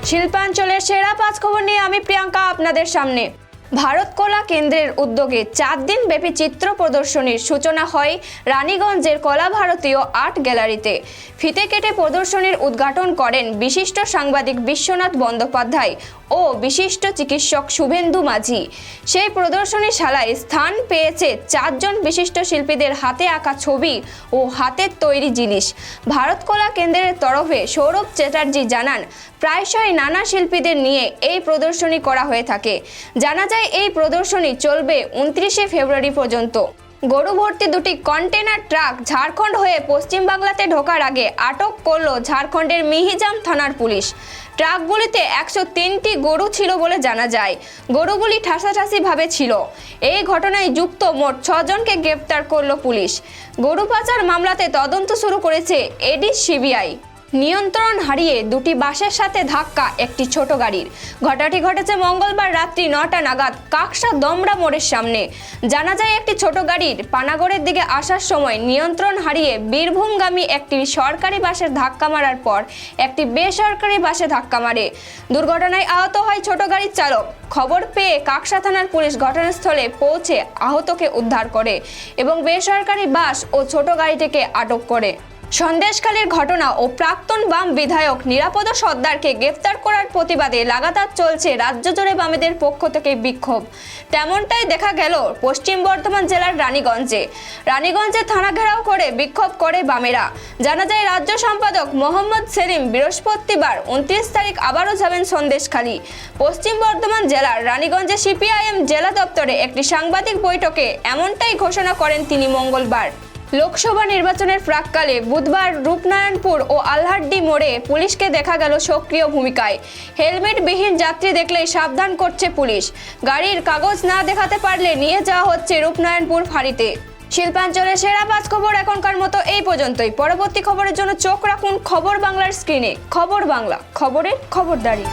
শিল্পাঞ্চলের সেরা 5 খবর নিয়ে আমি প্রিয়াঙ্কা আপনাদের সামনে। ভারত কলা কেন্দ্রের উদ্যোগে 4 দিন ব্যাপী চিত্র প্রদর্শনীর সূচনা হয় রানীগঞ্জের কলা ভারতীয় আর্ট গ্যালারিতে। ফিতে কেটে প্রদর্শনীর উদ্ঘাটন করেন বিশিষ্ট সাংবাদিক বিশ্বনাথ বন্দ্যোপাধ্যায় ও বিশিষ্ট চিকিৎসক শুভেন্দু মাঝি। সেই প্রদর্শনীশালায় স্থান পেয়েছে 4 জন বিশিষ্ট শিল্পীদের হাতে আঁকা ছবি ও হাতের তৈরি জিনিস। ভারত কলা কেন্দ্রের তরফে সৌরভ চ্যাটার্জি জানান, প্রায়শই নানা শিল্পীদের নিয়ে এই প্রদর্শনী করা হয়ে থাকে। জানা যায় এই প্রদর্শনী চলবে 29শে ফেব্রুয়ারি পর্যন্ত। গরু ভর্তি 2টি কন্টেনার ট্রাক ঝাড়খণ্ড হয়ে পশ্চিমবাংলাতে ঢোকার আগে আটক করল ঝাড়খণ্ডের মিহিজাম থানার পুলিশ। ট্রাকগুলিতে 103টি গরু ছিল বলে জানা যায়। গরুগুলি ঠাসাঠাসি ভাবে ছিল। এই ঘটনায় যুক্ত মোট 6 জনকে গ্রেপ্তার করল পুলিশ। গরু পাচার মামলাতে তদন্ত শুরু করেছে এডি সিবিআই। নিয়ন্ত্রণ হারিয়ে 2টি বাসের সাথে ধাক্কা একটি ছোট গাড়ির। ঘটনাটি ঘটেছে মঙ্গলবার রাত্রি 9টা নাগাদ কাকসা দমরা মোড়ের সামনে। জানা যায় একটি ছোট গাড়ির পানাগড়ের দিকে আসার সময় নিয়ন্ত্রণ হারিয়ে বীরভূমগামী একটি সরকারি বাসের ধাক্কা মারার পর একটি বেসরকারি বাসে ধাক্কা মারে। দুর্ঘটনায় আহত হয় ছোট গাড়ির চালক। খবর পেয়ে কাকসা থানার পুলিশ ঘটনাস্থলে পৌঁছে আহতকে উদ্ধার করে এবং বেসরকারি বাস ও ছোট গাড়িটিকে আটক করে। সন্দেশখালীর ঘটনা ও প্রাক্তন বাম বিধায়ক নিরাপদ সর্দারকে গ্রেফতার করার প্রতিবাদে লাগাতার চলছে রাজ্য জুড়ে বামেদের পক্ষ থেকে বিক্ষোভ। তেমনটাই দেখা গেল পশ্চিম বর্ধমান জেলার রানীগঞ্জে থানা ঘেরাও করে বিক্ষোভ করে বামেরা। জানা যায় রাজ্য সম্পাদক মোহাম্মদ সেলিম বৃহস্পতিবার 29 তারিখ আবারও যাবেন সন্দেশখালী। পশ্চিম বর্ধমান জেলার রানীগঞ্জে সিপিআইএম জেলা দপ্তরে একটি সাংবাদিক বৈঠকে এমনটাই ঘোষণা করেন তিনি মঙ্গলবার। লোকসভা নির্বাচনের প্রাক্কালে বুধবার রূপনারায়ণপুর ও আলহাট্টি মোড়ে পুলিশকে দেখা গেল সক্রিয় ভূমিকায়। হেলমেটবিহীন যাত্রী দেখলেই সাবধান করছে পুলিশ। গাড়ির কাগজ না দেখাতে পারলে নিয়ে যাওয়া হচ্ছে রূপনারায়ণপুর ফাঁড়িতে। শিল্পাঞ্চলের সেরা 5 খবর এখনকার মতো এই পর্যন্তই। পরবর্তী খবরের জন্য চোখ রাখুন খবর বাংলার স্ক্রিনে। খবর বাংলা, খবরের খবরদারি।